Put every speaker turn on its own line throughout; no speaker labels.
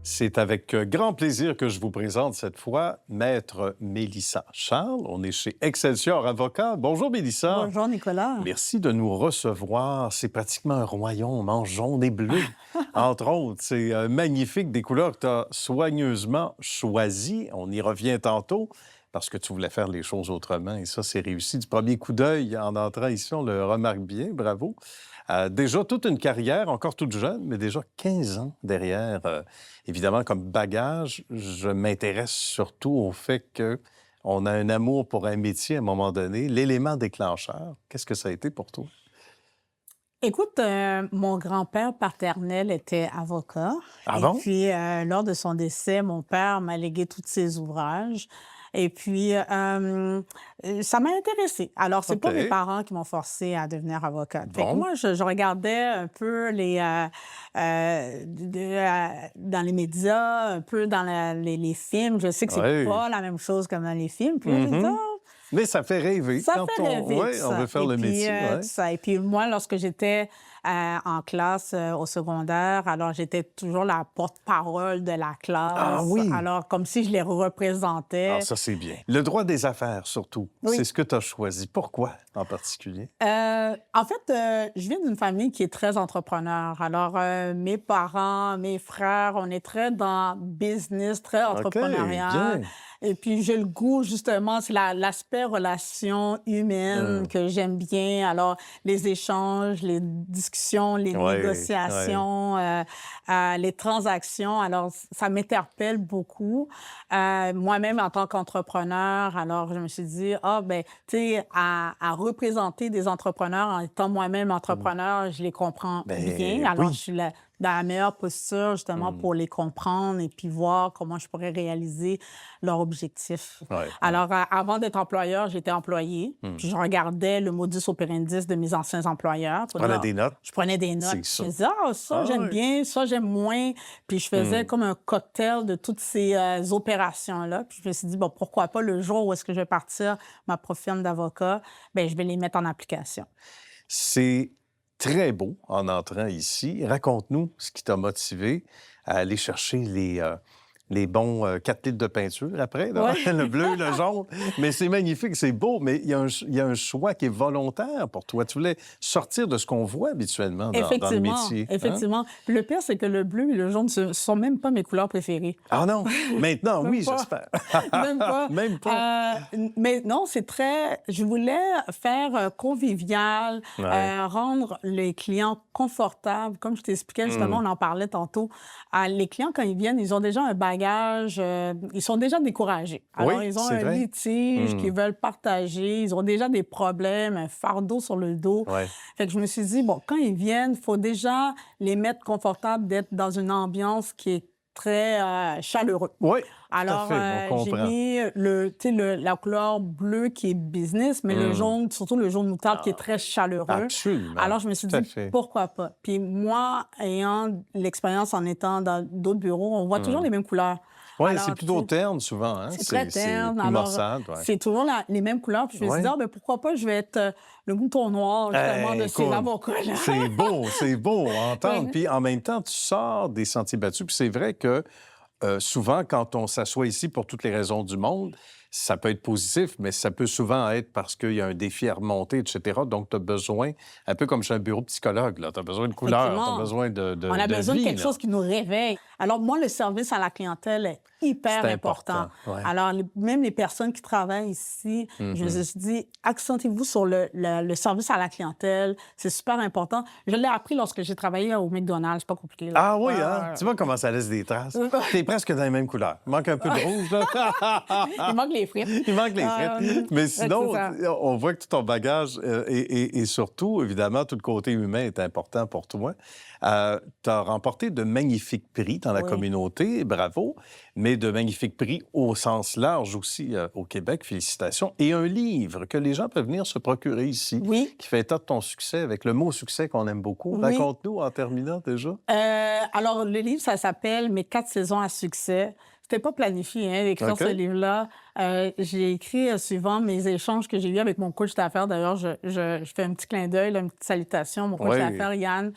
C'est avec grand plaisir que je vous présente cette fois Maître Mélissa Charles. On est chez Excelsior Avocat. Bonjour Mélissa.
Bonjour Nicolas.
Merci de nous recevoir. C'est pratiquement un royaume en jaune et bleu, entre autres. C'est magnifique, des couleurs que tu as soigneusement choisies. On y revient tantôt parce que tu voulais faire les choses autrement et ça, c'est réussi. Du premier coup d'œil en entrant ici, on le remarque bien. Bravo. Déjà toute une carrière, encore toute jeune, mais déjà 15 ans derrière. Évidemment, comme bagage, je m'intéresse surtout au fait qu'on a un amour pour un métier à un moment donné, l'élément déclencheur. Qu'est-ce que ça a été pour toi?
Écoute, mon grand-père paternel était avocat.
Ah
Et
bon?
puis, lors de son décès, mon père m'a légué tous ses ouvrages. Et puis, ça m'a intéressée. Alors, c'est pas mes
OK.
parents qui m'ont forcée à devenir avocate. Fait que
Bon.
moi, je regardais un peu dans les médias, un peu dans les films. Je sais que c'est
Oui.
pas la même chose comme dans les films. Puis là, je me dis,
Mhm.
ah,
Mais ça fait rêver
ça
quand
fait rêver,
ouais,
tout
on
ça.
veut faire
Et
le
puis,
métier. Ouais.
tout ça. Et puis moi, lorsque j'étais en classe au secondaire, alors j'étais toujours la porte-parole de la
Ah
classe.
oui!
Alors, comme si je les
Alors
représentais.
ça, c'est bien. Le droit des affaires, surtout, c'est
Oui.
ce que tu as choisi. Pourquoi en particulier?
En fait, je viens d'une famille qui est très entrepreneur. Alors, mes parents, mes frères, on est très dans business, très
OK,
entrepreneurial.
bien.
Et puis, j'ai le goût, justement, c'est l'aspect relation humaine
Hum.
que j'aime bien. Alors, les échanges, les discussions, les
Oui, oui.
négociations, les transactions. Alors, ça m'interpelle beaucoup. Moi-même, en tant qu'entrepreneur, alors, je me suis dit, ah, ben, tu sais, à représenter des entrepreneurs en étant moi-même entrepreneur, je les comprends bien.
Ben
Alors, je
oui.
suis dans la meilleure posture, justement,
Hum.
pour les comprendre et puis voir comment je pourrais réaliser leur objectif.
Ouais, ouais.
Alors, avant d'être employeur, j'étais employée,
Hum.
puis je regardais le modus operandi de mes anciens employeurs.
Tu prenais des notes?
Je prenais des notes.
C'est
Je
ça.
me disais, ah, ça,
Ah
j'aime
oui.
bien, ça, j'aime moins. Puis je faisais
Hum.
comme un cocktail de toutes ces opérations-là. Puis je me suis dit, bon, pourquoi pas le jour où est-ce que je vais partir ma profession d'avocat, bien, je vais les mettre en application.
C'est très beau en entrant ici. Raconte-nous ce qui t'a motivé à aller chercher les bons 4 litres de peinture après, là.
Ouais.
Le bleu, le jaune. Mais c'est magnifique, c'est beau, mais il y a un choix qui est volontaire pour toi. Tu voulais sortir de ce qu'on voit habituellement dans le
Effectivement,
métier. Hein?
effectivement. Puis le pire, c'est que le bleu et le jaune, ce sont même pas mes couleurs préférées.
Ah non, maintenant,
Même
oui,
pas.
j'espère.
Même pas.
Même pas.
Mais non, c'est très... Je voulais faire convivial,
Ouais.
rendre les clients confortables. Comme je t'expliquais, justement,
Hum.
on en parlait tantôt. Les clients, quand ils viennent, ils ont déjà un bagage, ils sont déjà découragés. Alors,
Oui,
ils ont
c'est
un
vrai.
litige qu'ils
Hum.
veulent partager, ils ont déjà des problèmes, un fardeau sur le dos.
Ouais.
Fait que je me suis dit, bon, quand ils viennent, il faut déjà les mettre confortables d'être dans une ambiance qui est très chaleureux.
Oui, tout à
Alors,
fait, on
j'ai
comprend.
mis tu sais, la couleur bleue qui est business, mais le
Hum.
jaune, surtout le jaune moutarde qui est
Ah,
très chaleureux.
absolument,
Alors, je me suis
tout à
dit,
fait.
pourquoi pas? Puis moi, ayant l'expérience en étant dans d'autres bureaux, on voit toujours
Hum.
les mêmes couleurs.
Oui,
Alors,
c'est
tu
plutôt
sais,
terne souvent, hein?
c'est très
C'est
terne.
plus
Alors,
maussade, ouais.
c'est toujours les mêmes couleurs. Puis je me suis dit,
Ouais.
ah, ben pourquoi pas, je vais être le mouton noir, justement, de ces
Écoute,
avocats-là.
c'est beau à entendre.
Ouais.
Puis en même temps, tu sors des sentiers battus. Puis c'est vrai que souvent, quand on s'assoit ici pour toutes les raisons du monde, ça peut être positif, mais ça peut souvent être parce qu'il y a un défi à remonter, etc. Donc, tu as besoin, un peu comme chez un bureau psychologue, là, tu as besoin de couleurs, tu as
Effectivement.
besoin
On a
de
besoin de
vie,
quelque
là.
chose qui nous réveille. Alors, moi, le service à la clientèle est hyper
C'est
important.
important, ouais.
Alors, même les personnes qui travaillent ici, je me
Mhm.
suis dit, accentez-vous sur le service à la clientèle. C'est super important. Je l'ai appris lorsque j'ai travaillé au McDonald's. C'est pas compliqué, là.
Ah oui,
Ouais,
hein?
ouais,
Tu vois comment ça laisse des traces?
ouais.
T'es presque dans les mêmes couleurs. Il manque un peu de rouge, là.
Il manque les frites.
Il manque les frites. Mais
C'est
sinon,
ça.
on voit que tout ton bagage et surtout, évidemment, tout le côté humain est important pour toi. Tu as remporté de magnifiques prix dans la
Oui.
communauté, bravo, mais de magnifiques prix au sens large aussi au Québec, félicitations. Et un livre que les gens peuvent venir se procurer ici,
Oui.
qui fait état de ton succès, avec le mot succès qu'on aime beaucoup.
Oui.
Raconte-nous en terminant déjà.
Alors, le livre, ça s'appelle « Mes 4 saisons à succès ». C'était pas planifié, hein, d'écrire
OK.
ce livre-là. J'ai écrit suivant mes échanges que j'ai eus avec mon coach d'affaires. D'ailleurs, je fais un petit clin d'œil, là, une petite salutation. Mon coach
Oui.
d'affaires, Yann,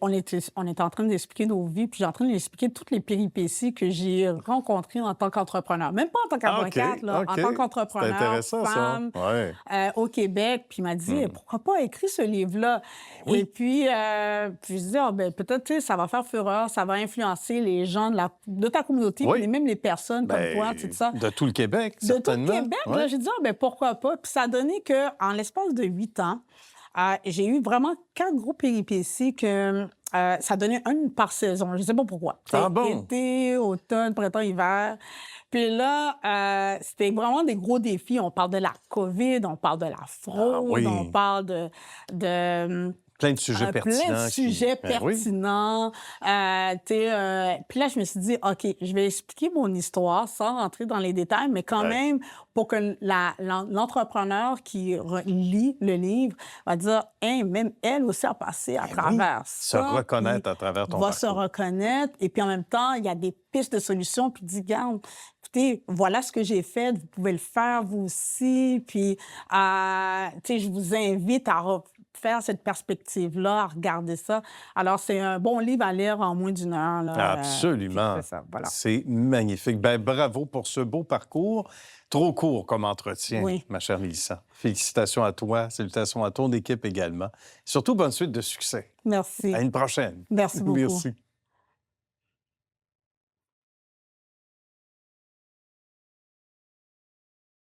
on était en train d'expliquer nos vies, puis j'ai en train de lui expliquer toutes les péripéties que j'ai rencontrées en tant qu'entrepreneur. Même pas en tant
Ah, OK,
qu'avocate, là, en
OK.
tant
C'est
qu'entrepreneur,
intéressant, ça.
femme,
Oui.
au Québec. Puis il m'a dit,
Mmh.
pourquoi pas écrire ce livre-là?
Oui.
Et puis je dis, ah, ben, peut-être, tu sais, ça va faire fureur, ça va influencer les gens de ta communauté,
Oui.
puis même les personnes comme toi, tu sais,
Bien,
tout ça.
de tout le Québec,
De tout le
certainement.
Québec,
Oui.
là, j'ai dit: «Ah, ben pourquoi pas?» Puis ça a donné qu'en l'espace de 8 ans, j'ai eu vraiment 4 gros péripéties que, ça donnait une par saison. Je ne sais pas pourquoi.
Ah
C'est
bon?
été, automne, printemps, hiver. Puis là, c'était vraiment des gros défis. On parle de la COVID, on parle de la
Ah
fraude, on
oui.
parle de
Plein de sujets
plein de
pertinents
sujets
Ben oui.
pertinents. Puis là, je me suis dit, OK, je vais expliquer mon histoire sans rentrer dans les détails, mais quand
Ouais.
même pour que l'entrepreneur qui lit le livre va dire, hein, même elle aussi a passé à
Ben oui.
travers
Se
ça.
reconnaître
puis
à travers ton
va se
parcours.
reconnaître. Et puis en même temps, il y a des pistes de solutions. Puis dit, garde, écoutez, voilà ce que j'ai fait, vous pouvez le faire vous aussi. Puis, tu sais, je vous invite à faire cette perspective-là, à regarder ça. Alors, c'est un bon livre à lire en moins d'une heure. Là, puis
Absolument.
c'est ça, voilà.
C'est magnifique. Ben, bravo pour ce beau parcours. Trop court comme entretien,
Oui.
ma chère Mélissa. Félicitations à toi, salutations à ton équipe également. Surtout, bonne suite de succès.
Merci.
À une prochaine.
Merci beaucoup.
Merci.